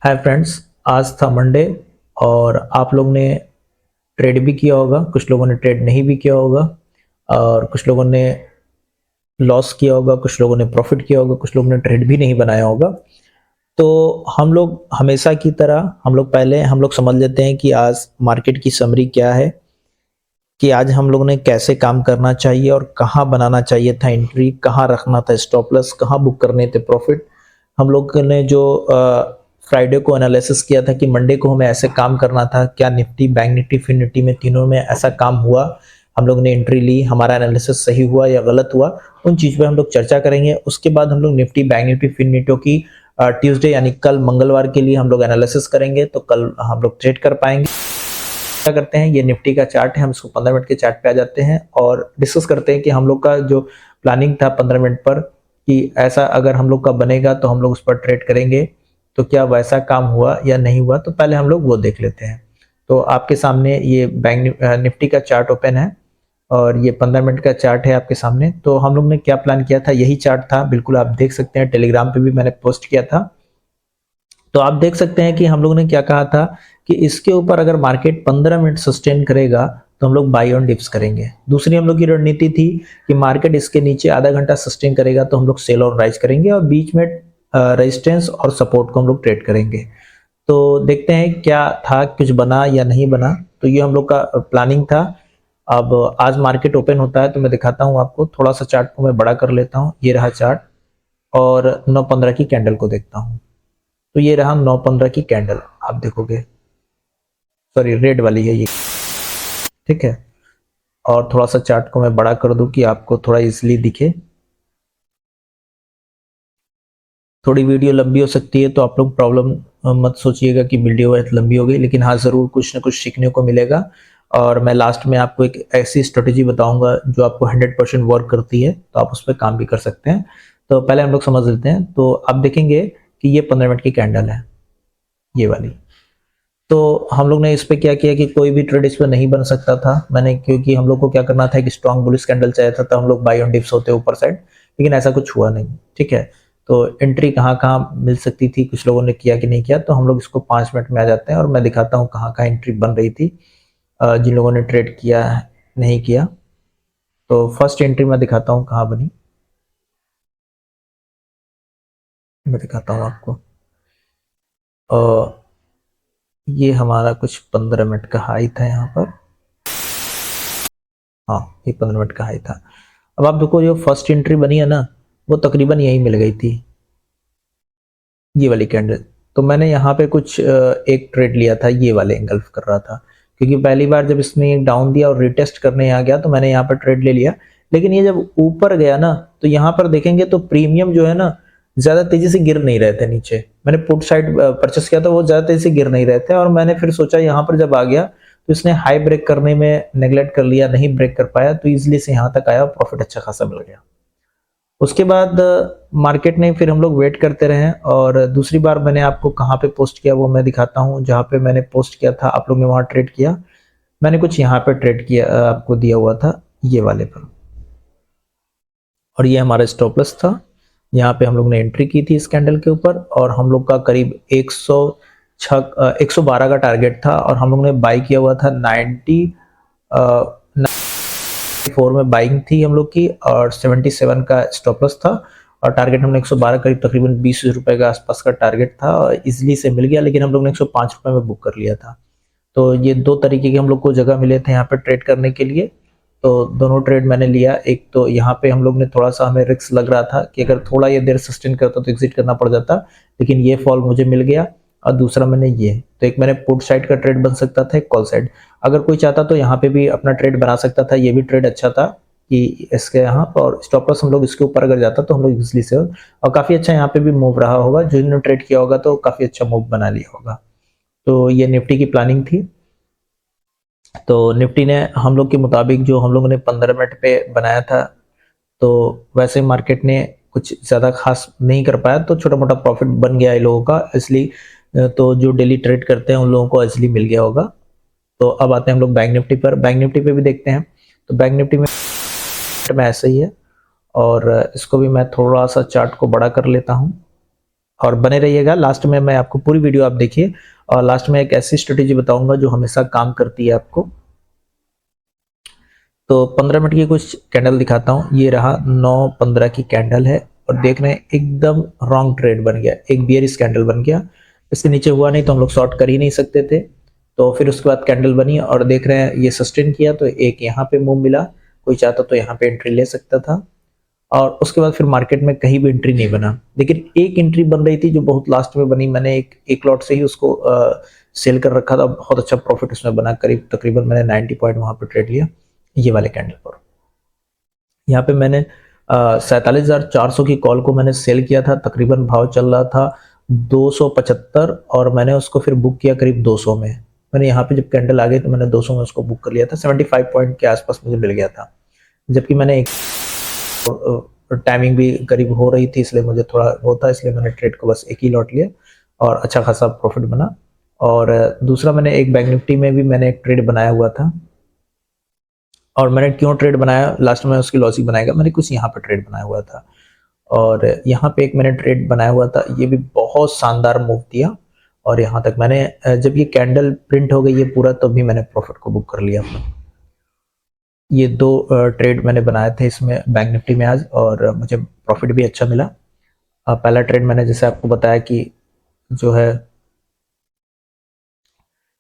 Hi friends, आज था Monday और आप लोग ने ट्रेड भी किया होगा, कुछ लोगों ने ट्रेड नहीं भी किया होगा और कुछ लोगों ने लॉस किया होगा, कुछ लोगों ने प्रॉफिट किया होगा, कुछ लोगों ने ट्रेड भी नहीं बनाया होगा। तो हम लोग हमेशा की तरह हम लोग समझ लेते हैं कि आज मार्केट की समरी क्या है, कि आज हम लोगों ने कैसे काम करना चाहिए और कहाँ बनाना चाहिए था एंट्री, कहाँ रखना था स्टॉप लॉस, कहाँ बुक करने थे प्रॉफिट। हम लोग ने जो फ्राइडे को एनालिसिस किया था कि मंडे को हमें ऐसे काम करना था, क्या Nifty, bank Nifty, fin Nifty में तीनों में ऐसा काम हुआ, हम लोग ने एंट्री ली, हमारा एनालिसिस सही हुआ या गलत हुआ, उन चीज़ पे हम लोग चर्चा करेंगे। उसके बाद हम लोग Nifty, bank Nifty, fin Nifty की ट्यूसडे यानी कल मंगलवार के लिए हम लोग एनालिसिस करेंगे, तो कल हम लोग ट्रेड कर पाएंगे। क्या करते हैं, ये निफ्टी का चार्ट है, हम इसको 15 मिनट के चार्ट पे आ जाते हैं और डिस्कस करते हैं कि हम लोग का जो प्लानिंग था 15 मिनट पर, कि ऐसा अगर हम लोग का बनेगा तो हम लोग उस पर ट्रेड करेंगे, तो क्या वैसा काम हुआ या नहीं हुआ। तो पहले हम लोग वो देख लेते हैं। तो आपके सामने ये बैंक निफ्टी का चार्ट ओपन है और ये 15 मिनट का चार्ट है आपके सामने। तो हम लोग ने क्या प्लान किया था, यही चार्ट था, बिल्कुल आप देख सकते हैं, टेलीग्राम पे भी मैंने पोस्ट किया था। तो आप देख सकते हैं कि हम लोगों ने क्या कहा था कि इसके ऊपर अगर मार्केट 15 मिनट सस्टेन करेगा तो हम लोग बाई ऑन डिप्स करेंगे। दूसरी हम लोग की रणनीति थी कि मार्केट इसके नीचे आधा घंटा सस्टेन करेगा तो हम लोग सेल और राइज करेंगे और बीच में रेजिस्टेंस और सपोर्ट को हम लोग ट्रेड करेंगे। तो देखते हैं क्या था, कुछ बना या नहीं बना। तो ये हम लोग का प्लानिंग था। अब आज मार्केट ओपन होता है तो मैं दिखाता हूँ आपको, थोड़ा सा चार्ट को मैं बड़ा कर लेता हूँ। ये रहा चार्ट और 9:15 की कैंडल को देखता हूँ। तो ये रहा 9:15 की कैंडल, आप देखोगे, सॉरी रेड वाली है ये, ठीक है। और थोड़ा सा चार्ट को मैं बड़ा कर दूं कि आपको थोड़ा इजीली दिखे। थोड़ी वीडियो लंबी हो सकती है तो आप लोग प्रॉब्लम मत सोचिएगा कि वीडियो बहुत लंबी हो गई, लेकिन हाँ ज़रूर कुछ ना कुछ सीखने को मिलेगा। और मैं लास्ट में आपको एक ऐसी स्ट्रेटेजी बताऊंगा जो आपको 100% वर्क करती है, तो आप उस पर काम भी कर सकते हैं। तो पहले हम लोग समझ लेते हैं। तो आप देखेंगे कि ये 15 मिनट की कैंडल है, ये वाली। तो हम लोग ने इस पे क्या किया कि कोई भी ट्रेड इस पे नहीं बन सकता था मैंने, क्योंकि हम लोग को क्या करना था, एक स्ट्रॉन्ग बुलिश कैंडल चाहिए था, तो हम लोग बाय ऑन डिप्स होते ऊपर साइड, लेकिन ऐसा कुछ हुआ नहीं, ठीक है। तो एंट्री कहाँ कहाँ मिल सकती थी, कुछ लोगों ने किया कि नहीं किया, तो हम लोग इसको 5 मिनट में आ जाते हैं और मैं दिखाता हूँ कहाँ कहाँ एंट्री बन रही थी। जिन लोगों ने ट्रेड किया नहीं किया, तो फर्स्ट एंट्री मैं दिखाता हूँ कहाँ बनी, मैं दिखाता हूँ आपको। ये हमारा कुछ 15 मिनट का हाई था यहाँ पर। हाँ, ये 15 मिनट का हाई था। अब आप देखो, जो फर्स्ट एंट्री बनी है ना, वो तकरीबन यही मिल गई थी, ये वाली कैंडल। तो मैंने यहाँ पे कुछ एक ट्रेड लिया था, ये वाले एंगल्फ कर रहा था, क्योंकि पहली बार जब इसने डाउन दिया और रिटेस्ट करने आ गया तो मैंने यहाँ पर ट्रेड ले लिया। लेकिन ये जब ऊपर गया ना, तो यहाँ पर देखेंगे तो प्रीमियम जो है ना, ज्यादा तेजी से गिर नहीं रहे थे नीचे। मैंने पुट साइड परचेस किया था, वो ज्यादा तेजी से गिर नहीं रहे थे, और मैंने फिर सोचा यहाँ पर जब आ गया तो इसने हाई ब्रेक करने में नेग्लेक्ट कर लिया, नहीं ब्रेक कर पाया, तो इजिली से यहाँ तक आया, प्रॉफिट अच्छा खासा मिल गया। उसके बाद मार्केट ने, फिर हम लोग वेट करते रहे और दूसरी बार मैंने आपको कहाँ पे पोस्ट किया वो मैं दिखाता हूँ। जहाँ पे मैंने पोस्ट किया था आप लोग ने वहाँ ट्रेड किया, मैंने कुछ यहाँ पे ट्रेड किया, आपको दिया हुआ था ये वाले पर, और ये हमारा स्टॉप लॉस था। यहाँ पे हम लोग ने एंट्री की थी इस कैंडल के ऊपर, और हम लोग का करीब 112 का टारगेट था, और हम लोग ने बाई किया हुआ था 94 में बाइंग थी हम लोग की, और 77 का स्टॉप लॉस था। और टारगेट हमने 112 करीब तकरीबन 20 रुपए के आसपास का टारगेट था, और इजिली से मिल गया, लेकिन हम लोग ने 105 रुपए में बुक कर लिया था। तो ये दो तरीके के हम लोग को जगह मिले थे यहाँ पे ट्रेड करने के लिए। तो दोनों ट्रेड मैंने लिया। एक तो यहाँ पे हम लोग ने थोड़ा सा, हमें रिस्क लग रहा था कि अगर थोड़ा ये देर सस्टेन करता तो एग्जिट करना पड़ जाता, लेकिन ये फॉल मुझे मिल गया। और दूसरा मैंने ये, तो एक मैंने पुट साइड का ट्रेड बन सकता था, एक कॉल साइड। अगर कोई चाहता तो यहाँ पे भी अपना ट्रेड बना सकता था, ये भी ट्रेड अच्छा था कि इसके यहाँ पर, और स्टॉप लॉस हम लोग इसके ऊपर अगर जाता तो हम लोग इजिली से, और काफी अच्छा यहाँ पे भी मूव रहा होगा, जिन्होंने ट्रेड किया होगा तो काफी अच्छा मूव बना लिया होगा। तो ये निफ्टी की प्लानिंग थी। तो निफ्टी ने हम लोग के मुताबिक, जो हम लोगों ने 15 मिनट पे बनाया था, तो वैसे मार्केट ने कुछ ज़्यादा खास नहीं कर पाया, तो छोटा मोटा प्रॉफिट बन गया है लोगों का, इसलिए तो जो डेली ट्रेड करते हैं उन लोगों को इसलिए मिल गया होगा। तो अब आते हैं हम लोग बैंक निफ्टी पर। बैंक निफ्टी पे भी देखते हैं। तो बैंक निफ्टी में ऐसे ही है, और इसको भी मैं थोड़ा सा चार्ट को बड़ा कर लेता हूँ। और बने रहिएगा। लास्ट में मैं आपको पूरी वीडियो आप देखिए और लास्ट में एक ऐसी स्ट्रेटेजी बताऊंगा जो हमेशा काम करती है आपको। तो 15 मिनट की कुछ कैंडल दिखाता हूँ। ये रहा 9:15 की कैंडल है और देख रहे हैं एकदम रॉन्ग ट्रेड बन गया, एक बियरिश कैंडल बन गया। इसके नीचे हुआ नहीं तो हम लोग शॉर्ट कर ही नहीं सकते थे। तो फिर उसके बाद कैंडल बनी और देख रहे हैं ये सस्टेन किया तो एक यहाँ पे मूव मिला, कोई चाहता तो यहाँ पे एंट्री ले सकता था। और उसके बाद फिर मार्केट में कहीं भी एंट्री नहीं बना, लेकिन एक एंट्री बन रही थी जो बहुत लास्ट में बनी। मैंने एक लॉट से ही उसको सेल कर रखा था, बहुत अच्छा प्रॉफिट उसमें बना, करीब तकरीबन मैंने 90 पॉइंट वहां पे ट्रेड लिया ये वाले कैंडल पर। यहाँ पे मैंने 47,400 की कॉल को मैंने सेल किया था, तकरीबन भाव चल रहा था 275 और मैंने उसको फिर बुक किया करीब 200 में। मैंने यहाँ पे जब कैंडल आ गई तो मैंने 200 में उसको बुक कर लिया था, 75 पॉइंट के आसपास मुझे मिल गया था। जबकि मैंने एक टाइमिंग भी करीब हो रही थी इसलिए मुझे थोड़ा होता, इसलिए मैंने ट्रेड को बस एक ही लॉट लिया और अच्छा खासा प्रॉफिट बना। और दूसरा मैंने एक बैंक निफ्टी में भी मैंने एक ट्रेड बनाया हुआ था और मैंने क्यों ट्रेड बनाया लास्ट में उसकी लॉस ही बनाएगा, मैंने कुछ यहाँ पे ट्रेड बनाया हुआ था और यहाँ पे एक मैंने ट्रेड बनाया हुआ था, ये भी बहुत शानदार मूव दिया। और यहाँ तक मैंने जब ये कैंडल प्रिंट हो गई है पूरा तो भी मैंने प्रॉफिट को बुक कर लिया। ये दो ट्रेड मैंने बनाए थे इसमें बैंक निफ्टी में आज और मुझे प्रॉफिट भी अच्छा मिला। पहला ट्रेड मैंने जैसे आपको बताया कि जो है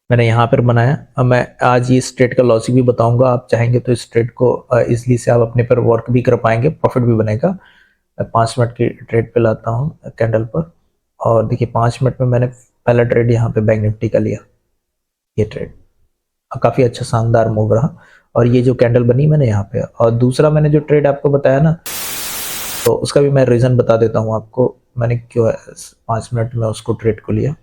मैंने यहाँ पर बनाया। अब मैं आज ये इस ट्रेड का लॉजिक भी बताऊंगा, आप चाहेंगे तो इस ट्रेड को इजली से आप अपने पर वर्क भी कर पाएंगे, प्रॉफिट भी बनेगा। मैं 5 मिनट की ट्रेड पे लाता हूँ कैंडल पर और देखिए 5 मिनट में मैंने पहला ट्रेड यहाँ पे बैंक निफ्टी का लिया। ये ट्रेड काफ़ी अच्छा शानदार मूव रहा और ये जो कैंडल बनी मैंने यहाँ पे। और दूसरा मैंने जो ट्रेड आपको बताया ना तो उसका भी मैं रीज़न बता देता हूँ आपको, मैंने क्यों 5 मिनट में उसको ट्रेड को लिया।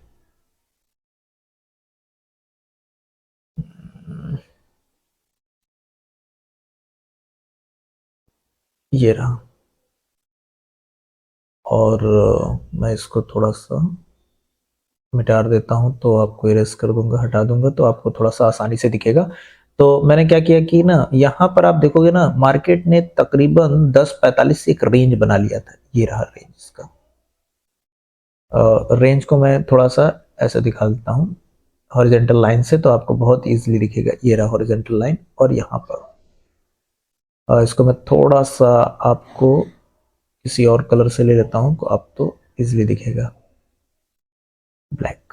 ये रहा और मैं इसको थोड़ा सा मिटा देता हूँ तो आपको इरेज कर दूंगा, हटा दूंगा तो आपको थोड़ा सा आसानी से दिखेगा। तो मैंने क्या किया कि ना यहाँ पर आप देखोगे ना मार्केट ने तकरीबन 10:45 से एक रेंज बना लिया था, ये रहा रेंज इसका। रेंज को मैं थोड़ा सा ऐसे दिखा देता हूँ हॉरिजेंटल लाइन से तो आपको बहुत इजीली दिखेगा। ये रहा हॉरिजेंटल लाइन और यहाँ पर इसको मैं थोड़ा सा आपको किसी और कलर से ले लेता हूँ तो आप तो इजीली दिखेगा ब्लैक।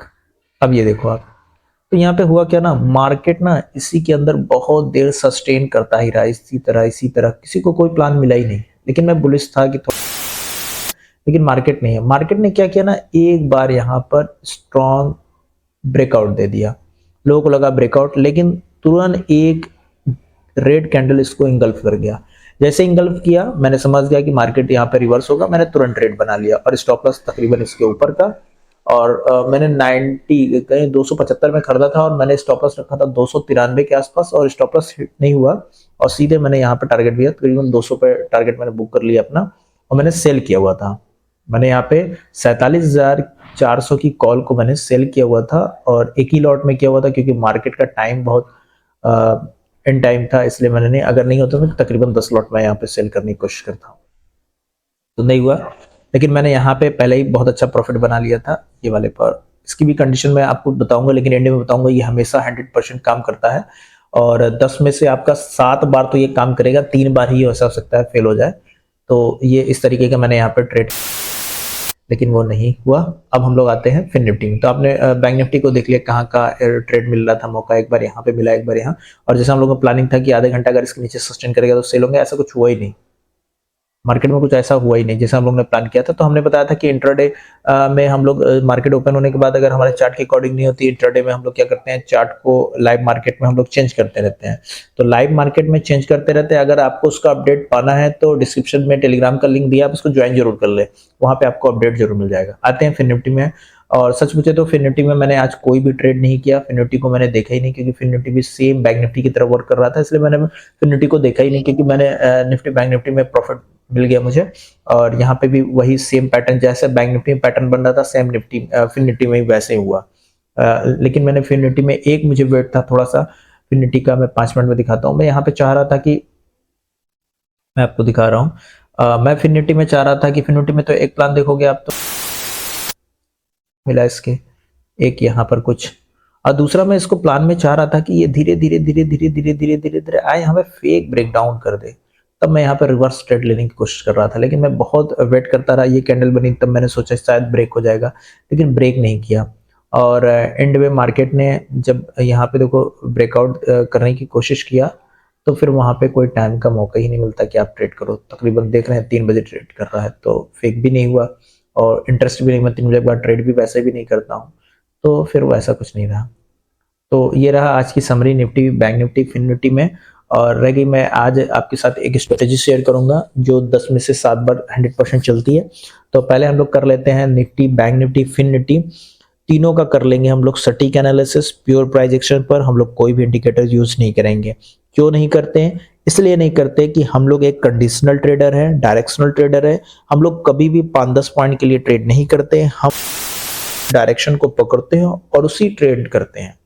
अब ये देखो आप, तो यहाँ पे हुआ क्या ना, मार्केट ना इसी के अंदर बहुत देर सस्टेन करता ही रहा, इसी तरह किसी को कोई प्लान मिला ही नहीं। लेकिन मैं बुलिश था कि लेकिन मार्केट नहीं है। मार्केट ने क्या किया ना, एक बार यहाँ पर स्ट्रॉन्ग ब्रेकआउट दे दिया, लोगों को लगा ब्रेकआउट, लेकिन तुरंत एक रेड कैंडल इसको इंगल्फ कर गया। जैसे इंगल्फ किया मैंने समझ गया कि मार्केट यहाँ पे रिवर्स होगा, मैंने तुरंत ट्रेड बना लिया और स्टॉप लॉस तकरीबन इसके ऊपर का। और मैंने 90 कहीं 275 में खरीदा था और मैंने स्टॉप लॉस रखा था 293 के आसपास और स्टॉप लॉस हिट नहीं हुआ और सीधे मैंने यहाँ पे टारगेट दिया, तकरीबन 200 पे टारगेट मैंने बुक कर लिया अपना और मैंने सेल किया हुआ था। मैंने यहाँ पे 47,400 की कॉल को मैंने सेल किया हुआ था और एक ही लॉट में किया हुआ था क्योंकि मार्केट का टाइम बहुत इन टाइम था, इसलिए मैंने नहीं, अगर नहीं होता तो तकरीबन 10 लॉट मैं यहाँ पे सेल करने की कोशिश करता हूँ। तो नहीं हुआ, लेकिन मैंने यहाँ पे पहले ही बहुत अच्छा प्रॉफिट बना लिया था ये वाले पर। इसकी भी कंडीशन मैं आपको बताऊंगा, लेकिन एंड में बताऊंगा। ये हमेशा 100% काम करता है और 10 में से आपका 7 बार तो ये काम करेगा, 3 बार ही ऐसा हो सकता है फेल हो जाए। तो ये इस तरीके का मैंने यहाँ पे ट्रेड, लेकिन वो नहीं हुआ। अब हम लोग आते हैं फिन निफ्टी में। तो आपने बैंक निफ्टी को देख लिया कहाँ का ट्रेड मिल रहा था, मौका एक बार यहाँ पे मिला, एक बार यहाँ। और जैसे हम लोगों का प्लानिंग था कि आधे घंटा अगर इसके नीचे सस्टेन करेगा तो सेल होंगे, ऐसा कुछ हुआ ही नहीं। मार्केट में कुछ ऐसा हुआ ही नहीं जैसा हम लोग ने प्लान किया था। तो हमने बताया था कि इंट्राडे में हम लोग मार्केट ओपन होने के बाद अगर हमारे चार्ट के अकॉर्डिंग नहीं होती, इंट्राडे में हम लोग क्या करते हैं, चार्ट को लाइव मार्केट में हम लोग चेंज करते रहते हैं। तो लाइव मार्केट में चेंज करते रहते हैं। अगर आपको उसका अपडेट पाना है तो डिस्क्रिप्शन में टेलीग्राम का लिंक दिया, आप उसको ज्वाइन जरूर कर ले, वहां पे आपको अपडेट जरूर मिल जाएगा। आते हैं फिन निफ्टी में। और सच पूछे तो फिन निफ्टी में मैंने आज कोई भी ट्रेड नहीं किया, फिन निफ्टी को मैंने देखा ही नहीं क्योंकि फिन निफ्टी भी सेम बैंक निफ्टी की तरह वर्क कर रहा था, इसलिए मैंने फिन निफ्टी को देखा ही नहीं क्योंकि मैंने निफ्टी बैंक निफ्टी में प्रॉफिट मिल गया मुझे। और यहाँ पे भी वही सेम पैटर्न, जैसे बैंक निफ्टी में पैटर्न बन रहा था सेम निफ्टी फिन निफ्टी में ही वैसे ही हुआ। लेकिन मैंने फिन निफ्टी में एक मुझे वेट था थोड़ा सा, फिन निफ्टी का मैं 5 मिनट में दिखाता हूँ। मैं यहाँ पे चाह रहा था कि मैं आपको दिखा रहा हूँ, मैं फिन निफ्टी में चाह रहा था कि फिन निफ्टी में तो एक प्लान देखोगे आप तो मिला इसके, एक यहाँ पर कुछ, और दूसरा मैं इसको प्लान में चाह रहा था कि ये धीरे धीरे धीरे धीरे धीरे धीरे धीरे धीरे आए हमें फेक ब्रेक डाउन कर दे, तब मैं यहाँ पर रिवर्स ट्रेड लेने की कोशिश कर रहा था। लेकिन मैं बहुत वेट करता रहा, ये कैंडल बनी तब मैंने सोचा शायद ब्रेक हो जाएगा, लेकिन ब्रेक नहीं किया। और एंड में मार्केट ने जब यहाँ पे देखो ब्रेकआउट करने की कोशिश किया, तो फिर वहाँ पे कोई टाइम का मौका ही नहीं मिलता कि आप ट्रेड करो। तकरीबन देख रहे हैं 3 बजे ट्रेड कर रहा है, तो फेक भी नहीं हुआ और इंटरेस्ट भी नहीं, मैं 3 बजे के बाद ट्रेड भी वैसे भी नहीं करता हूँ, तो फिर वैसा कुछ नहीं रहा। तो ये रहा आज की summary Nifty, bank Nifty, fin Nifty में। और रह गई, मैं आज आपके साथ एक स्ट्रेटेजी शेयर करूंगा जो 10 में से 7 बार 100% चलती है। तो पहले हम लोग कर लेते हैं Nifty, bank Nifty, fin Nifty, तीनों का कर लेंगे हम लोग सटीक एनालिसिस। प्योर प्राइस एक्शन पर हम लोग कोई भी इंडिकेटर यूज नहीं करेंगे। क्यों नहीं करते हैं? इसलिए नहीं करते कि हम लोग एक कंडीशनल ट्रेडर है, डायरेक्शनल ट्रेडर है। हम लोग कभी भी 5-10 पॉइंट के लिए ट्रेड नहीं करते, हम डायरेक्शन को पकड़ते हैं और उसी ट्रेड करते हैं,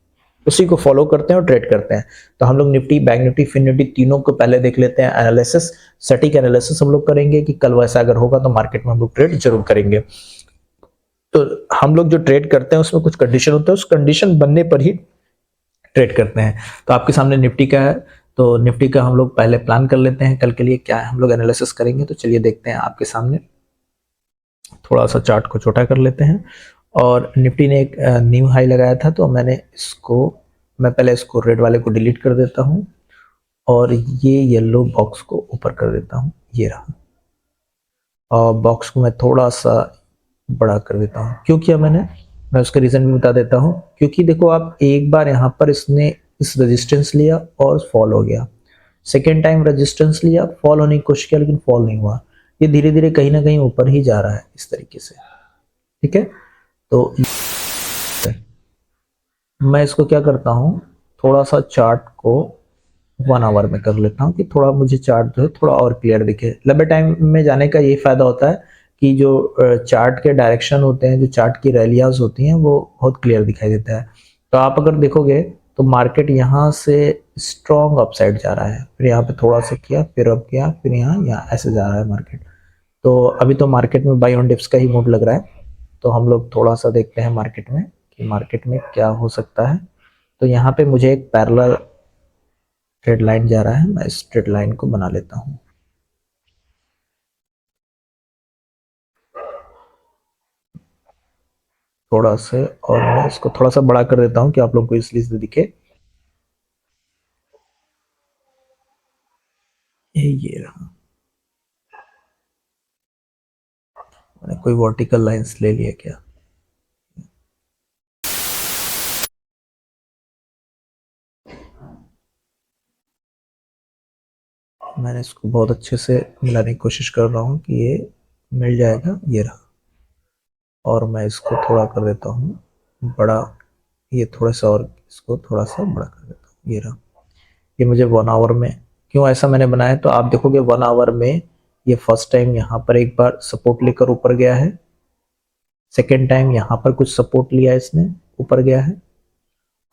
उसी को फॉलो करते हैं और ट्रेड करते हैं। तो हम लोग Nifty, bank Nifty, fin Nifty तीनों को पहले देख लेते हैं एनालिसिस। सटीक एनालिसिस हम लोग करेंगे कि कल वैसा अगर होगा तो मार्केट में हम लोग ट्रेड जरूर करेंगे। तो हम लोग जो ट्रेड करते हैं उसमें कुछ कंडीशन होता है, उस कंडीशन बनने पर ही ट्रेड करते हैं। तो आपके सामने निफ्टी का है, तो निफ्टी का हम लोग पहले प्लान कर लेते हैं कल के लिए क्या है, हम लोग एनालिसिस करेंगे। तो चलिए देखते हैं आपके सामने, थोड़ा सा चार्ट को छोटा कर लेते हैं। और निफ्टी ने एक न्यू हाई लगाया था, तो मैं पहले इसको रेड वाले को डिलीट कर देता हूँ और ये येलो बॉक्स को ऊपर कर देता हूँ, ये रहा। और बॉक्स को मैं थोड़ा सा बड़ा कर देता हूँ। क्यों किया मैं उसका रीजन भी बता देता हूँ। क्योंकि देखो आप, एक बार यहाँ पर इसने इस रेजिस्टेंस लिया और फॉल हो गया, सेकेंड टाइम रेजिस्टेंस लिया, फॉल होने की कोशिश किया, लेकिन फॉल नहीं हुआ। ये धीरे धीरे कहीं ना कहीं ऊपर ही जा रहा है इस तरीके से, ठीक है। तो मैं इसको क्या करता हूँ, थोड़ा सा चार्ट को 1 आवर में कर लेता हूँ कि थोड़ा मुझे चार्ट जो है थोड़ा और क्लियर दिखे। लंबे टाइम में जाने का ये फायदा होता है कि जो चार्ट के डायरेक्शन होते हैं, जो चार्ट की रैलियाज होती हैं, वो बहुत क्लियर दिखाई देता है। तो आप अगर देखोगे तो मार्केट यहाँ से स्ट्रॉन्ग अपसाइड जा रहा है, फिर यहाँ पे थोड़ा सा किया, फिर अब किया, फिर यहाँ ऐसे जा रहा है मार्केट। तो अभी तो मार्केट में बाई ऑन डिप्स का ही मूड लग रहा है। तो हम लोग थोड़ा सा देखते हैं मार्केट में कि मार्केट में क्या हो सकता है। तो यहाँ पे मुझे एक पैरेलल ट्रेड लाइन जा रहा है, मैं इस ट्रेड लाइन को बना लेता हूँ। थोड़ा से, और मैं इसको थोड़ा सा बड़ा कर देता हूँ कि आप लोगों को इसलिए से दिखे। ये रहा, मैंने कोई वर्टिकल लाइंस ले लिया क्या? मैंने इसको बहुत अच्छे से मिलाने की कोशिश कर रहा हूँ कि ये मिल जाएगा, ये रहा। और मैं इसको थोड़ा कर देता हूँ बड़ा, ये थोड़ा सा, और इसको थोड़ा सा बड़ा कर देता हूँ, ये रहा। ये मुझे 1 आवर में, क्यों ऐसा मैंने बनाया, तो आप देखोगे 1 आवर में ये फर्स्ट टाइम यहाँ पर एक बार सपोर्ट लेकर ऊपर गया है, सेकेंड टाइम यहाँ पर कुछ सपोर्ट लिया इसने, ऊपर गया है,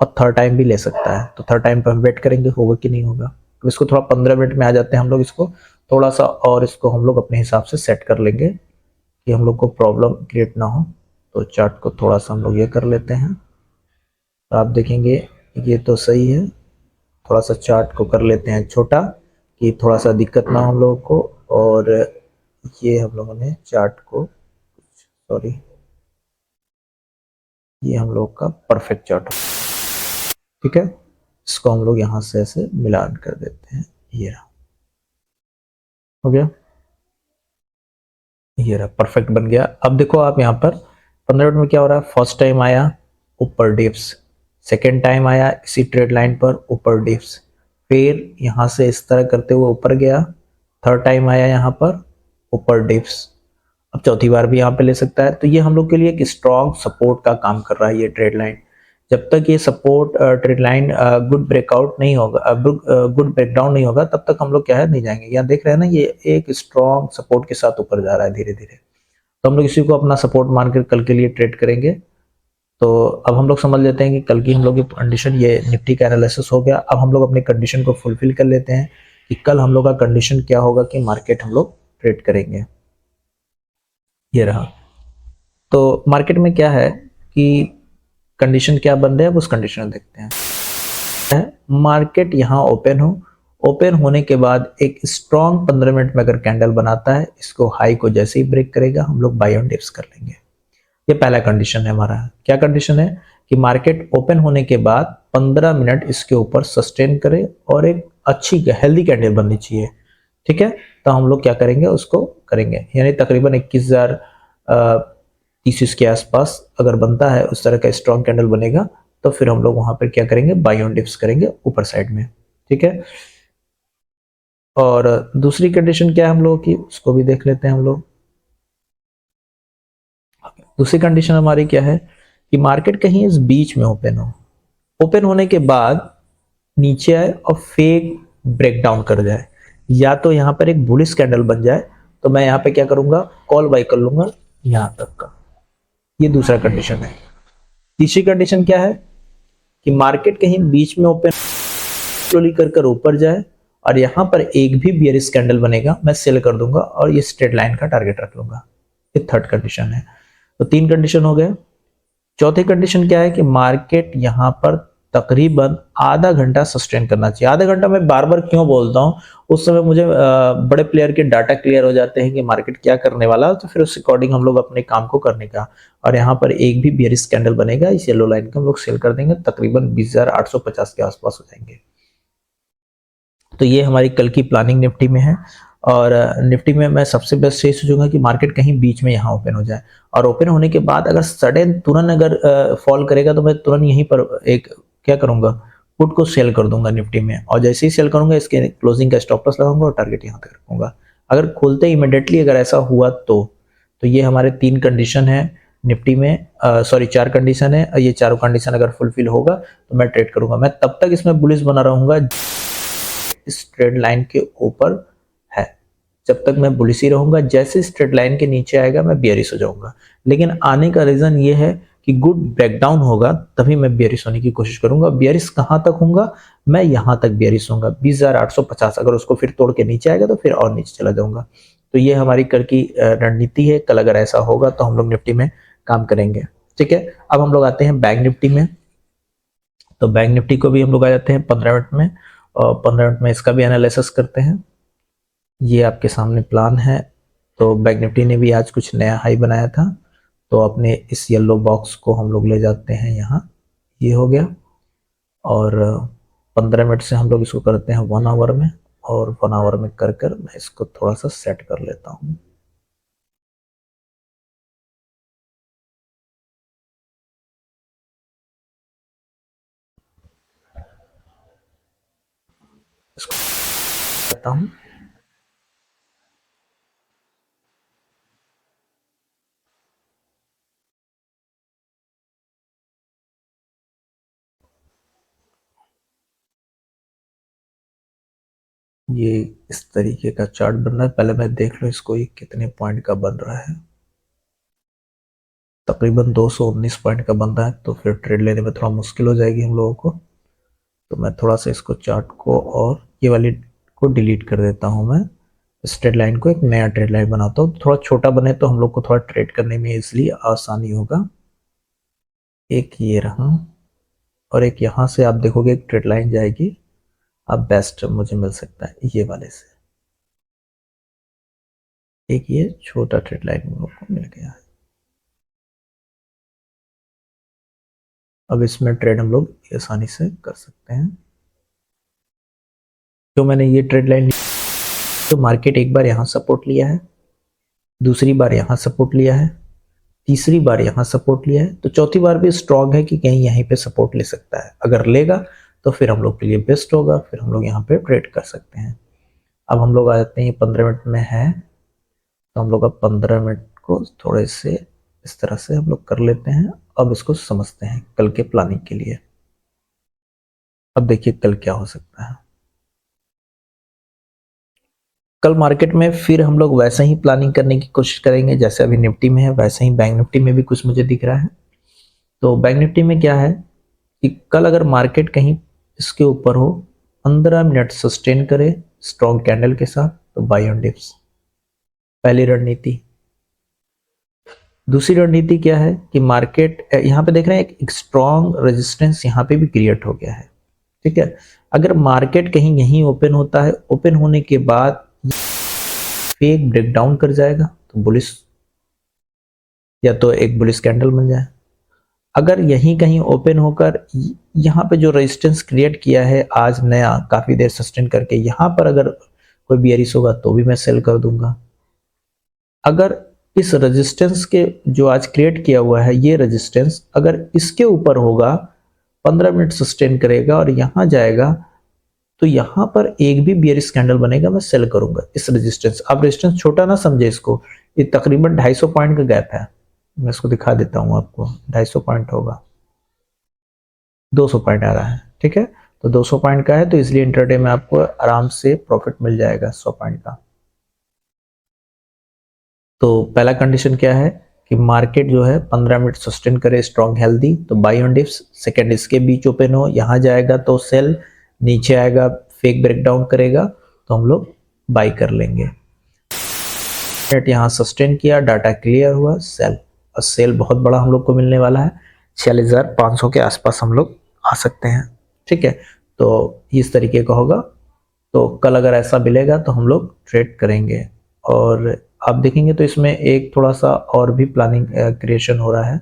और थर्ड टाइम भी ले सकता है। तो थर्ड टाइम पर हम वेट करेंगे होगा कि नहीं होगा। तो इसको थोड़ा 15 मिनट में आ जाते हैं हम लोग, इसको थोड़ा सा और इसको हम लोग अपने हिसाब से सेट कर लेंगे कि हम लोग को प्रॉब्लम क्रिएट ना हो। तो चार्ट को थोड़ा सा हम लोग ये कर लेते हैं, तो आप देखेंगे ये तो सही है। थोड़ा सा चार्ट को कर लेते हैं छोटा कि थोड़ा सा दिक्कत ना हो हम लोगों को। और ये हम लोगों ने चार्ट को, सॉरी, ये हम लोग का परफेक्ट चार्ट, ठीक है। इसको हम लोग यहाँ से ऐसे मिलान कर देते हैं, ये रहा, हो गया, ये रहा, परफेक्ट बन गया। अब देखो आप यहाँ पर 15 मिनट में क्या हो रहा है, फर्स्ट टाइम आया ऊपर डिप्स, सेकेंड टाइम आया इसी ट्रेड लाइन पर ऊपर डिप्स, फिर यहाँ से इस तरह करते हुए ऊपर गया, थर्ड टाइम आया यहाँ पर ऊपर डिप्स, अब चौथी बार भी यहाँ पे ले सकता है। तो ये हम लोग के लिए एक स्ट्रॉन्ग सपोर्ट का काम कर रहा है ये ट्रेड लाइन। जब तक ये support trade line good breakout नहीं होगा, गुड ब्रेकडाउन नहीं होगा, तब तक हम लोग क्या है नहीं जाएंगे। यहाँ देख रहे हैं ना, ये एक स्ट्रॉन्ग सपोर्ट के साथ ऊपर जा रहा है धीरे धीरे। तो हम लोग इसी को अपना सपोर्ट मानकर कल के लिए ट्रेड करेंगे। तो अब हम लोग समझ लेते हैं कि कल की हम लोग की कंडीशन, ये निफ्टी का एनालिसिस हो गया। अब हम लोग अपनी कंडीशन को फुलफिल कर लेते हैं कि कल हम लोग का कंडीशन क्या होगा कि मार्केट हम लोग ट्रेड करेंगे, ये रहा। तो मार्केट में क्या है कि कंडीशन क्या बन रहा है, उस कंडीशन में देखते हैं। मार्केट यहाँ ओपन होने के बाद एक स्ट्रॉन्ग 15 मिनट में अगर कैंडल बनाता है, इसको हाई को जैसे ही ब्रेक करेगा हम लोग बाय ऑन डिप्स कर लेंगे। ये पहला कंडीशन है हमारा। क्या कंडीशन है कि मार्केट ओपन होने के बाद 15 मिनट इसके ऊपर सस्टेन करे और एक अच्छी हेल्दी कैंडल बननी चाहिए। ठीक है, तो हम लोग क्या करेंगे, उसको करेंगे, यानी तकरीबन 21,030 के आसपास अगर बनता है, उस तरह का स्ट्रॉन्ग कैंडल बनेगा, तो फिर हम लोग वहां पर क्या करेंगे, बाय ऑन डिप्स करेंगे ऊपर साइड में। ठीक है, और दूसरी कंडीशन क्या है हम लोगों की, उसको भी देख लेते हैं हम लोग। दूसरी कंडीशन हमारी क्या है कि मार्केट कहीं इस बीच में ओपन होने के बाद नीचे आए और फेक ब्रेकडाउन कर जाए, या तो यहां पर एक बुलिश कैंडल बन जाए, तो मैं यहां पे क्या करूंगा, कॉल बाय कर लूंगा यहां तक का। ये दूसरा कंडीशन है। तीसरी कंडीशन क्या है कि मार्केट कहीं बीच में ओपन स्लोली कर ऊपर जाए और यहां पर एक भी बियरिश कैंडल बनेगा, मैं सेल कर दूंगा और ये स्ट्रेट लाइन का टारगेट रख लूंगा। ये थर्ड कंडीशन है। तो 3 कंडीशन हो गए। चौथी कंडीशन क्या है कि मार्केट यहां पर तकरीबन आधा घंटा सस्टेन करना चाहिए। आधा घंटा मैं बार बार क्यों बोलता हूं, उस समय मुझे बड़े प्लेयर के डाटा क्लियर हो जाते हैं कि मार्केट क्या करने वाला है, तो फिर उस अकॉर्डिंग हम लोग अपने काम को करने का। और यहाँ पर एक भी बियरिश कैंडल बनेगा, इस येलो लाइन को हम लोग सेल कर देंगे, तकरीबन 20,850 के आसपास हो जाएंगे। तो ये हमारी कल की प्लानिंग निफ्टी में है। और निफ्टी में मैं सबसे बेस्ट यही सोचूंगा कि मार्केट कहीं बीच में यहाँ ओपन हो जाए, और ओपन होने के बाद अगर सडन तुरंत अगर फॉल करेगा, तो मैं तुरंत यहीं पर एक क्या करूंगा, पुट को सेल कर दूंगा निफ्टी में, और जैसे ही सेल करूंगा इसके क्लोजिंग का स्टॉप लॉस लगाऊंगा और टारगेट यहाँ तक रखूंगा। अगर खोलते इमिडिएटली अगर ऐसा हुआ तो ये हमारे 3 कंडीशन है निफ्टी में, सॉरी 4 कंडीशन है, ये चारों कंडीशन अगर फुलफिल होगा तो मैं ट्रेड करूंगा। मैं तब तक इसमें बुलिश बना रहूंगा इस ट्रेड लाइन के ऊपर है, जब तक मैं बुलिश ही रहूंगा। जैसे स्ट्रेट लाइन के नीचे आएगा मैं बियरिश हो जाऊंगा, लेकिन आने का रीजन ये है कि गुड ब्रेकडाउन होगा, तभी मैं बियरिश होने की कोशिश करूंगा। बियरिश कहां तक होऊंगा, मैं यहां तक बियरिश होऊंगा 20,850। अगर उसको फिर तोड़ के नीचे आएगा तो फिर और नीचे चला जाऊंगा। तो ये हमारी कल की रणनीति है। कल अगर ऐसा होगा तो हम लोग निफ्टी में काम करेंगे। ठीक है, अब हम लोग आते हैं बैंक निफ्टी में। तो बैंक निफ्टी को भी हम लोग आ जाते हैं 15 मिनट में, और 15 मिनट में इसका भी एनालिसिस करते हैं। ये आपके सामने प्लान है। तो बैंक निफ्टी ने भी आज कुछ नया हाई बनाया था, तो अपने इस येलो बॉक्स को हम लोग ले जाते हैं यहाँ, ये हो गया। और 15 मिनट से हम लोग इसको करते हैं 1 आवर में, और 1 आवर में कर कर मैं इसको थोड़ा सा सेट कर लेता हूँ। इसको करता हूँ। ये इस तरीके का चार्ट बन रहा है। पहले मैं देख लो इसको, ये कितने पॉइंट का बन रहा है। तकरीबन 219 पॉइंट का बन रहा है, तो फिर ट्रेड लेने में थोड़ा मुश्किल हो जाएगी हम लोगों को। तो मैं थोड़ा सा इसको चार्ट को और ये वाली को डिलीट कर देता हूँ। मैं इस ट्रेड लाइन को एक नया ट्रेड लाइन बनाता हूँ, थोड़ा छोटा बने तो हम लोग को थोड़ा ट्रेड करने में इसलिए आसानी होगा। एक ये रहा, और एक यहाँ से आप देखोगे एक ट्रेड लाइन जाएगी। अब बेस्ट मुझे मिल सकता है ये वाले से, एक ये छोटा ट्रेड लाइन हम लोग को मिल गया है। अब इसमें ट्रेड हम लोग आसानी से कर सकते हैं। तो मैंने ये ट्रेड लाइन, तो मार्केट एक बार यहाँ सपोर्ट लिया है, दूसरी बार यहाँ सपोर्ट लिया है, तीसरी बार यहाँ सपोर्ट लिया है, तो चौथी बार भी स्ट्रॉन्ग है कि कहीं यहीं पे सपोर्ट ले सकता है। अगर लेगा तो फिर हम लोग के लिए बेस्ट होगा, फिर हम लोग यहाँ पे ट्रेड कर सकते हैं। अब हम लोग आ जाते हैं 15 मिनट में है, तो हम लोग अब 15 मिनट को थोड़े से इस तरह से हम लोग कर लेते हैं। अब इसको समझते हैं कल के प्लानिंग के लिए। अब देखिए कल क्या हो सकता है। कल मार्केट में फिर हम लोग वैसा ही प्लानिंग करने की कोशिश करेंगे जैसे अभी निफ्टी में है, वैसे ही बैंक निफ्टी में भी कुछ मुझे दिख रहा है। तो बैंक निफ्टी में क्या है कि कल अगर मार्केट कहीं इसके ऊपर हो, 15 मिनट सस्टेन करे स्ट्रॉन्ग कैंडल के साथ, तो बाय ऑन डिप्स, पहली रणनीति। दूसरी रणनीति क्या है कि मार्केट यहाँ पे देख रहे हैं एक स्ट्रॉन्ग रेजिस्टेंस यहाँ पे भी क्रिएट हो गया है, ठीक है। अगर मार्केट कहीं यहीं ओपन होता है, ओपन होने के बाद फेक ब्रेकडाउन कर जाएगा तो बुलिश, या तो एक बुलिश कैंडल बन जाए। अगर यहीं कहीं ओपन होकर यहाँ पे जो रेजिस्टेंस क्रिएट किया है आज नया काफी देर सस्टेन करके, यहाँ पर अगर कोई बियरिश होगा तो भी मैं सेल कर दूंगा। अगर इस रेजिस्टेंस के जो आज क्रिएट किया हुआ है ये रेजिस्टेंस अगर इसके ऊपर होगा, 15 मिनट सस्टेन करेगा और यहाँ जाएगा, तो यहाँ पर एक भी बियरिश कैंडल बनेगा मैं सेल करूंगा इस रेजिस्टेंस। आप रेजिस्टेंस छोटा ना समझे इसको, ये तकरीबन 250 पॉइंट का गैप है। मैं इसको दिखा देता हूँ आपको, 250 पॉइंट होगा, 200 पॉइंट आ रहा है, ठीक है। तो 200 पॉइंट का है तो इसलिए इंटरडे में आपको आराम से प्रॉफिट मिल जाएगा 100 पॉइंट का। तो पहला कंडीशन क्या है कि मार्केट जो है 15 मिनट सस्टेन करे स्ट्रॉन्ग हेल्दी, तो बाई ऑन डिप्स। सेकंड इसके बीच ओपन हो, यहाँ जाएगा तो सेल, नीचे आएगा फेक ब्रेकडाउन करेगा तो हम लोग बाई कर लेंगे। यहाँ सस्टेन किया, डाटा क्लियर हुआ, सेल। और सेल बहुत बड़ा हम लोग को मिलने वाला है, 46,500 के आसपास हम लोग आ सकते हैं, ठीक है। तो इस तरीके का होगा, तो कल अगर ऐसा मिलेगा तो हम लोग ट्रेड करेंगे। और आप देखेंगे तो इसमें एक थोड़ा सा और भी प्लानिंग क्रिएशन हो रहा है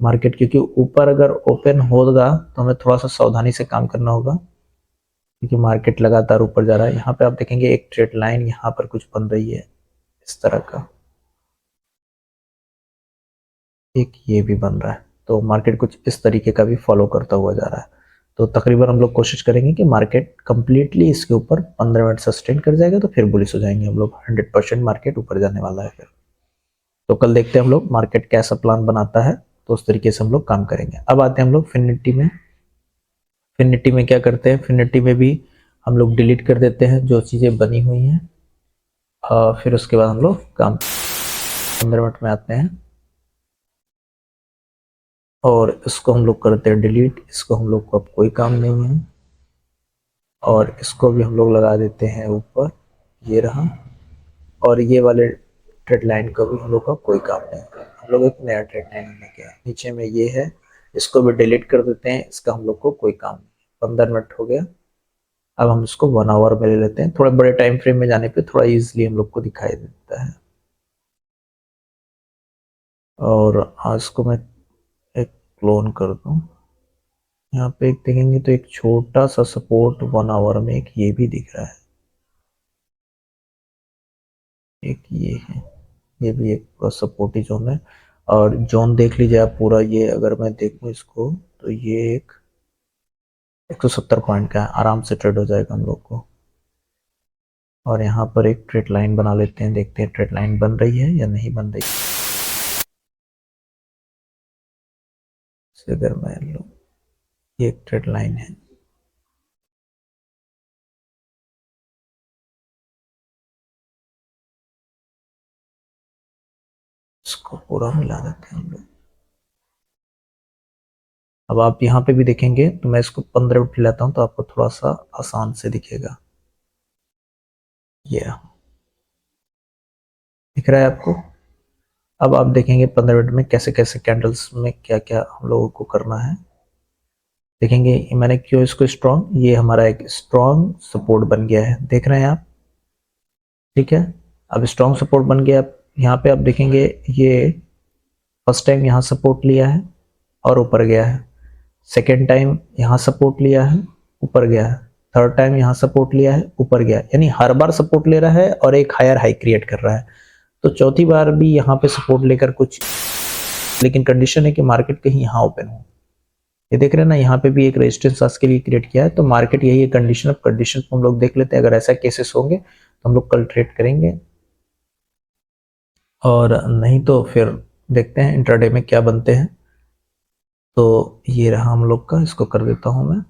मार्केट, क्योंकि ऊपर अगर ओपन होगा तो हमें थोड़ा सा सावधानी से काम करना होगा, क्योंकि मार्केट लगातार ऊपर जा रहा है। यहाँ पे आप देखेंगे एक ट्रेड लाइन यहाँ पर कुछ बन रही है इस तरह का, एक ये भी बन रहा है, तो मार्केट कुछ इस तरीके का भी फॉलो करता हुआ जा रहा है। तो तकरीबन हम लोग कोशिश करेंगे कि मार्केट कंप्लीटली इसके ऊपर 15 मिनट सस्टेन कर जाएगा तो फिर बुलिश हो जाएंगे हम लोग, 100% मार्केट ऊपर जाने वाला है फिर। तो कल देखते हैं हम लोग मार्केट कैसा प्लान बनाता है, तो उस तरीके से हम लोग काम करेंगे। अब आते हैं हम लोग फिनिटी में। फिनिटी में क्या करते हैं, फिनिटी में भी हम लोग डिलीट कर देते हैं जो चीज़ें बनी हुई हैं, फिर उसके बाद हम लोग काम 15 मिनट में आते हैं और इसको हम लोग करते हैं डिलीट। इसको हम लोग को अब कोई काम नहीं है, और इसको भी हम लोग लगा देते हैं ऊपर, ये रहा। और ये वाले ट्रेड लाइन को भी हम लोग का कोई काम नहीं है, हम लोग एक नया ट्रेड लाइन लेके आए। नीचे में ये है, इसको भी डिलीट कर देते हैं, इसका हम लोग को कोई काम नहीं। 15 मिनट हो गया, अब हम इसको 1 आवर में ले लेते हैं। थोड़े बड़े टाइम फ्रेम में जाने पे थोड़ा इजीली हम लोग को दिखाई देता है। और आज को मैं एक क्लोन कर दूं, यहाँ पे एक देखेंगे तो एक छोटा सा सपोर्ट 1 आवर में एक ये भी दिख रहा है, एक ये है, ये भी एक पूरा सपोर्टी जोन है। और जोन देख लीजिए आप पूरा, ये अगर मैं देखूं इसको तो ये एक 170 पॉइंट का है, आराम से ट्रेड हो जाएगा हम लोग को। और यहाँ पर एक ट्रेड लाइन बना लेते हैं, देखते हैं ट्रेड लाइन बन रही है या नहीं बन रही। अगर मैं लूं, ये एक ट्रेड लाइन है, इसको पूरा मिला देते हैं हम लोग। अब आप यहाँ पे भी देखेंगे तो मैं इसको 15 मिनट लाता हूँ तो आपको थोड़ा सा आसान से दिखेगा। ये दिख रहा है आपको। अब आप देखेंगे 15 मिनट में कैसे कैसे कैंडल्स में क्या क्या हम लोगों को करना है। देखेंगे मैंने क्यों इसको स्ट्रॉन्ग, ये हमारा एक स्ट्रॉन्ग सपोर्ट बन गया है, देख रहे हैं आप, ठीक है। अब स्ट्रॉन्ग सपोर्ट बन गया। यहाँ पे आप देखेंगे ये फर्स्ट टाइम यहाँ सपोर्ट लिया है और ऊपर गया है, सेकेंड टाइम यहाँ सपोर्ट लिया है ऊपर गया है, थर्ड टाइम यहाँ सपोर्ट लिया है ऊपर गया है, यानी हर बार सपोर्ट ले रहा है और एक हायर हाई क्रिएट कर रहा है। तो चौथी बार भी यहाँ पे सपोर्ट लेकर कुछ, लेकिन कंडीशन है कि मार्केट कहीं यहाँ ओपन हो। ये देख रहे हैं ना, यहाँ पे भी एक रेजिस्टेंस आज के लिए क्रिएट किया है, तो मार्केट यही है कंडीशन। अब कंडीशन को हम लोग देख लेते हैं, अगर ऐसा केसेस होंगे तो हम लोग कल ट्रेड करेंगे, और नहीं तो फिर देखते हैं इंट्राडे में क्या बनते हैं। तो ये रहा हम लोग का, इसको कर देता हूं मैं।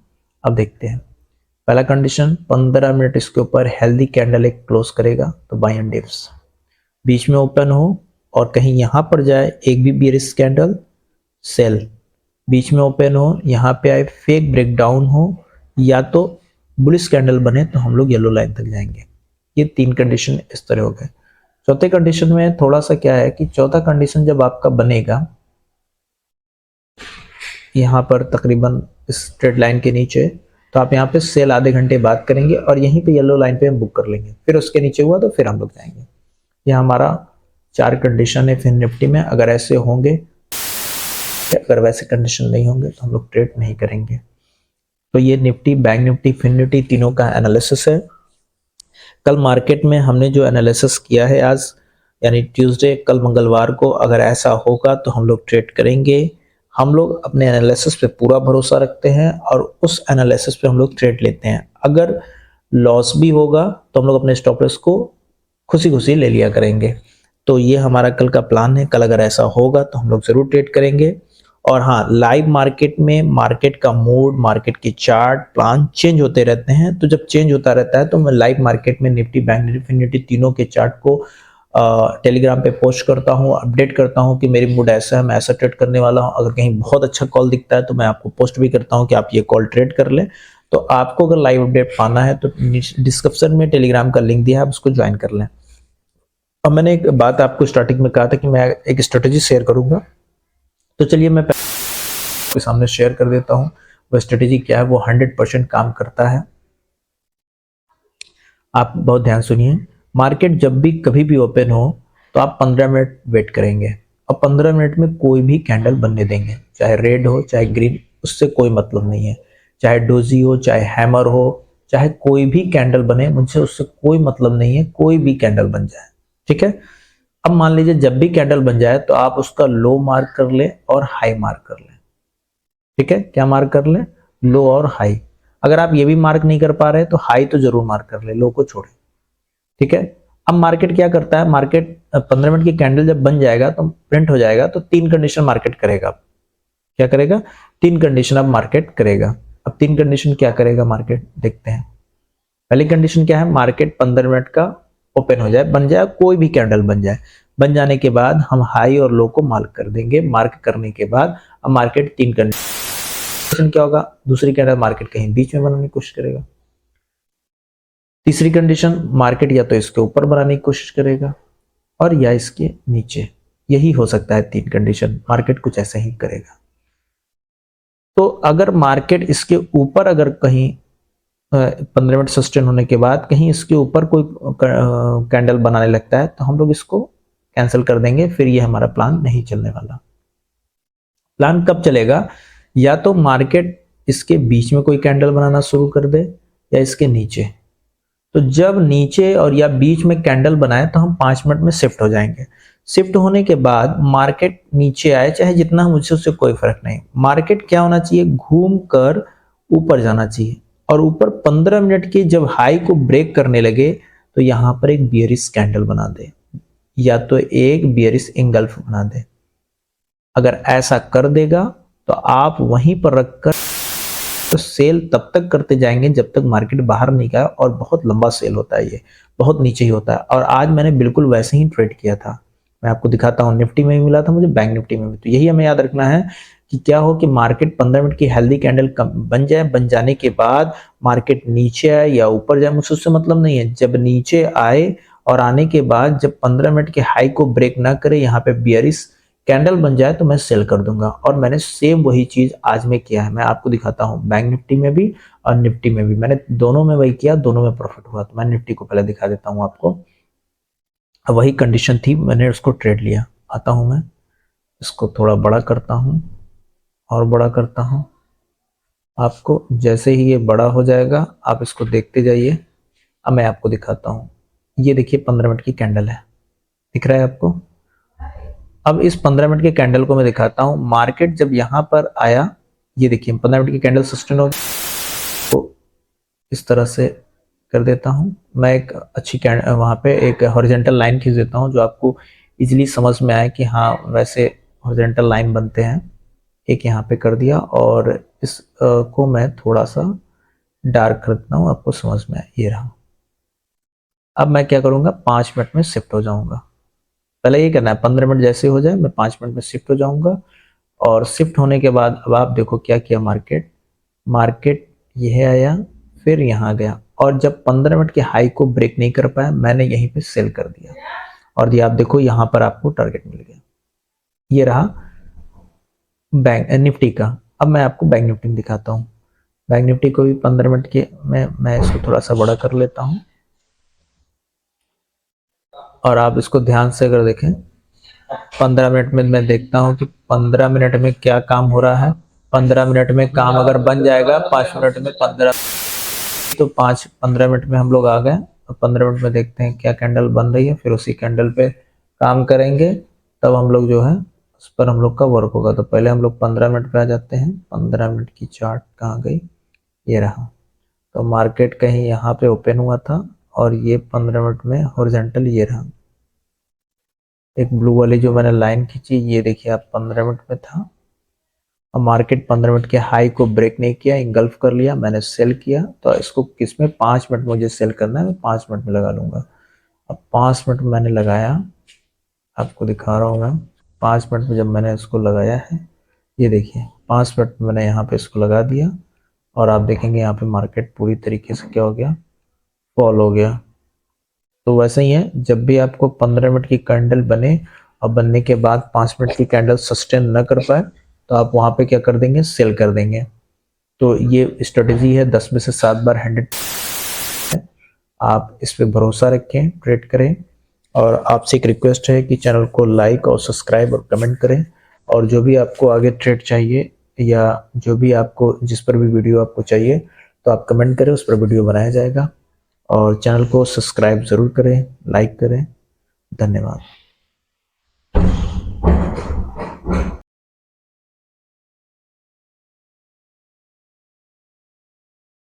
अब देखते हैं पहला कंडीशन, 15 मिनट इसके ऊपर हेल्दी कैंडल एक क्लोज करेगा तो बाय एंड डिप्स, बीच में ओपन हो और कहीं यहां पर जाए एक भी बियरिश कैंडल, सेल। बीच में ओपन हो, यहाँ पे आए फेक ब्रेकडाउन हो, या तो बुलिश कैंडल बने तो हम लोग येलो लाइन तक जाएंगे। ये 3 कंडीशन इस तरह हो गए। चौथे कंडीशन में थोड़ा सा क्या है कि चौथा कंडीशन जब आपका बनेगा यहाँ पर तकरीबन इस ट्रेड लाइन के नीचे, तो आप यहाँ पे सेल आधे घंटे बाद करेंगे और यहीं पे येलो लाइन पे हम बुक कर लेंगे, फिर उसके नीचे हुआ तो फिर हम लोग जाएंगे। यह हमारा 4 कंडीशन है फिर निफ्टी में। अगर ऐसे होंगे, अगर वैसे कंडीशन नहीं होंगे तो हम लोग ट्रेड नहीं करेंगे। तो ये Nifty, bank Nifty, fin Nifty तीनों का एनालिसिस है। कल मार्केट में हमने जो एनालिसिस किया है आज यानी ट्यूसडे, कल मंगलवार को अगर ऐसा होगा तो हम लोग ट्रेड करेंगे। हम लोग अपने एनालिसिस पे पूरा भरोसा रखते हैं और उस एनालिसिस पे हम लोग ट्रेड लेते हैं। अगर लॉस भी होगा तो हम लोग अपने स्टॉप लॉस को खुशी खुशी ले लिया करेंगे। तो ये हमारा कल का प्लान है। कल अगर ऐसा होगा तो हम लोग जरूर ट्रेड करेंगे। और हाँ, लाइव मार्केट में मार्केट का मूड, मार्केट की चार्ट, प्लान चेंज होते रहते हैं। तो जब चेंज होता रहता है तो मैं लाइव मार्केट में Nifty, bank Nifty, fin Nifty तीनों के चार्ट को टेलीग्राम पे पोस्ट करता हूँ, अपडेट करता हूँ कि मेरी मूड ऐसा है, मैं ऐसा ट्रेड करने वाला हूँ। अगर कहीं बहुत अच्छा कॉल दिखता है तो मैं आपको पोस्ट भी करता हूँ कि आप ये कॉल ट्रेड कर लें। तो आपको अगर लाइव अपडेट पाना है तो डिस्क्रिप्शन में टेलीग्राम का लिंक दिया है, आप उसको ज्वाइन कर लें। अब मैंने एक बात आपको स्टार्टिंग में कहा था कि मैं एक स्ट्रेटेजी शेयर करूंगा, तो चलिए मैं आपके सामने शेयर कर देता हूँ। वो स्ट्रेटेजी क्या है, वो 100% काम करता है। आप बहुत ध्यान सुनिए। मार्केट जब भी कभी भी ओपन हो तो आप 15 मिनट वेट करेंगे और 15 मिनट में कोई भी कैंडल बनने देंगे, चाहे रेड हो चाहे ग्रीन, उससे कोई मतलब नहीं है। चाहे डोजी हो, चाहे हैमर हो, चाहे कोई भी कैंडल बने, मुझे उससे कोई मतलब नहीं है। कोई भी कैंडल बन जाए, ठीक है। अब मान लीजिए जब भी कैंडल बन जाए तो आप उसका लो मार्क कर ले और हाई मार्क कर ले, ठीक है। क्या मार्क कर ले? लो और हाई। अगर आप ये भी मार्क नहीं कर पा रहे तो हाई तो जरूर मार्क कर ले, लो को छोड़े, ठीक है। अब मार्केट क्या करता है, मार्केट 15 मिनट की कैंडल जब बन जाएगा तो प्रिंट हो जाएगा तो 3 कंडीशन मार्केट करेगा। क्या करेगा? 3 कंडीशन अब मार्केट करेगा। अब 3 कंडीशन क्या करेगा मार्केट, देखते हैं। पहली कंडीशन क्या है, मार्केट 15 मिनट का ओपन हो जाए, बन जाए, कोई भी कैंडल बन जाए। बन जाने के बाद हम हाई और लो को मार्क कर देंगे। मार्क करने के बाद अब मार्केट 3 कंडीशन क्या होगा, दूसरी कैंडल मार्केट कहीं बीच में बनाने की कोशिश करेगा। तीसरी कंडीशन, मार्केट या तो इसके ऊपर बनाने की कोशिश करेगा और या इसके नीचे। यही हो सकता है 3 कंडीशन, मार्केट कुछ ऐसा ही करेगा। तो अगर मार्केट इसके ऊपर अगर कहीं 15 मिनट सस्टेन होने के बाद कहीं इसके ऊपर कोई कैंडल बनाने लगता है तो हम लोग इसको कैंसिल कर देंगे, फिर ये हमारा प्लान नहीं चलने वाला। प्लान कब चलेगा, या तो मार्केट इसके बीच में कोई कैंडल बनाना शुरू कर दे या इसके नीचे। तो जब नीचे और या बीच में कैंडल बनाए तो हम 5 मिनट में शिफ्ट हो जाएंगे। शिफ्ट होने के बाद मार्केट नीचे आए, चाहे जितना मुझसे उससे कोई फर्क नहीं। मार्केट क्या होना चाहिए, घूम कर ऊपर जाना चाहिए और ऊपर 15 मिनट के जब हाई को ब्रेक करने लगे तो यहां पर एक बियरिश कैंडल बना दे या तो एक बियरिश इंगल्फ बना दे। अगर ऐसा कर देगा तो आप वहीं पर रखकर तो सेल तब तक करते जाएंगे जब तक मार्केट बाहर नहीं गया, और बहुत लंबा सेल होता है, ये बहुत नीचे ही होता है। और आज मैंने बिल्कुल वैसे ही ट्रेड किया था, मैं आपको दिखाता हूँ। निफ्टी में भी मिला था मुझे, बैंक निफ्टी में भी। तो यही हमें याद रखना है कि क्या हो कि मार्केट 15 मिनट की हेल्दी कैंडल बन जाए, बन जाने के बाद मार्केट नीचे आए या ऊपर जाए, मुझसे उससे मतलब नहीं है। जब नीचे आए और आने के बाद जब 15 मिनट के हाई को ब्रेक ना करे, यहाँ पे बियरिश कैंडल बन जाए तो मैं सेल कर दूंगा। और मैंने सेम वही चीज आज में किया है, मैं आपको दिखाता हूँ। बैंक निफ्टी में भी और निफ्टी में भी मैंने दोनों में वही किया, दोनों में प्रॉफिट हुआ। तो मैं निफ्टी को पहले दिखा देता हूँ आपको। वही कंडीशन थी, मैंने उसको ट्रेड लिया। आता हूँ मैं, इसको थोड़ा बड़ा करता हूँ और बड़ा करता हूँ। आपको जैसे ही ये बड़ा हो जाएगा आप इसको देखते जाइए। अब मैं आपको दिखाता हूँ। ये देखिए 15 मिनट की कैंडल है, दिख रहा है आपको। अब इस 15 मिनट के कैंडल को मैं दिखाता हूं। मार्केट जब यहां पर आया, ये देखिए 15 मिनट की कैंडल सस्टेन हो, तो इस तरह से कर देता हूं मैं। एक अच्छी वहां पे एक हॉरिजॉन्टल लाइन खींच देता हूं जो आपको इजीली समझ में आए कि हाँ वैसे हॉरिजॉन्टल लाइन बनते हैं। एक यहाँ पे कर दिया और इस को मैं थोड़ा सा डार्क कर देता हूँ, आपको समझ में आए। ये रहा। अब मैं क्या करूंगा, 5 मिनट में शिफ्ट हो जाऊंगा। पहले ये करना है, 15 मिनट जैसे हो जाए मैं 5 मिनट में शिफ्ट हो जाऊंगा। और शिफ्ट होने के बाद अब आप देखो क्या किया मार्केट। मार्केट यह आया, फिर यहाँ गया, और जब 15 मिनट के हाई को ब्रेक नहीं कर पाया, मैंने यहीं पे सेल कर दिया। और ये आप देखो यहाँ पर आपको टारगेट मिल गया। ये रहा बैंक निफ्टी का। अब मैं आपको बैंक निफ्टी दिखाता हूँ। बैंक निफ्टी को भी 15 मिनट के में मैं इसको थोड़ा सा बड़ा कर लेता हूँ और आप इसको ध्यान से अगर देखें 15 मिनट में मैं देखता हूँ कि 15 मिनट में क्या काम हो रहा है। 15 मिनट में काम अगर बन जाएगा 5 मिनट में 15, तो 15 मिनट में हम लोग आ गए। अब 15 मिनट में देखते हैं क्या कैंडल बन रही है, फिर उसी कैंडल पे काम करेंगे। तब हम लोग जो है उस पर हम लोग का वर्क होगा। तो पहले हम लोग 15 मिनट पे आ जाते हैं। 15 मिनट की चार्ट कहाँ गई, ये रहा। तो मार्केट कहीं यहाँ पे ओपन हुआ था और ये 15 मिनट में हॉरिजॉन्टल ये रहा। एक ब्लू वाली जो मैंने लाइन खींची, ये देखिए आप 15 मिनट में था। अब मार्केट 15 मिनट के हाई को ब्रेक नहीं किया, इंगल्फ कर लिया, मैंने सेल किया। तो इसको किस में 5 मिनट मुझे सेल करना है, मैं 5 मिनट में लगा लूंगा। अब 5 मिनट मैंने लगाया, आपको दिखा रहा हूँ मैं। 5 मिनट में जब मैंने इसको लगाया है, ये देखिए 5 मिनट में मैंने यहाँ पे इसको लगा दिया और आप देखेंगे यहाँ पे मार्केट पूरी तरीके से क्या हो गया, फॉल हो गया। तो वैसे ही है, जब भी आपको 15 मिनट की कैंडल बने और बनने के बाद 5 मिनट की कैंडल सस्टेन न कर पाए, तो आप वहां पे क्या कर देंगे, सेल कर देंगे। तो ये स्ट्रेटेजी है, 10 में से 7 बार 100। आप इस पे भरोसा रखें, ट्रेड करें। और आपसे एक रिक्वेस्ट है कि चैनल को लाइक और सब्सक्राइब और कमेंट करें। और जो भी आपको आगे ट्रेड चाहिए या जो भी आपको जिस पर भी वीडियो आपको चाहिए, तो आप कमेंट करें, उस पर वीडियो बनाया जाएगा। और चैनल को सब्सक्राइब ज़रूर करें, लाइक करें। धन्यवाद।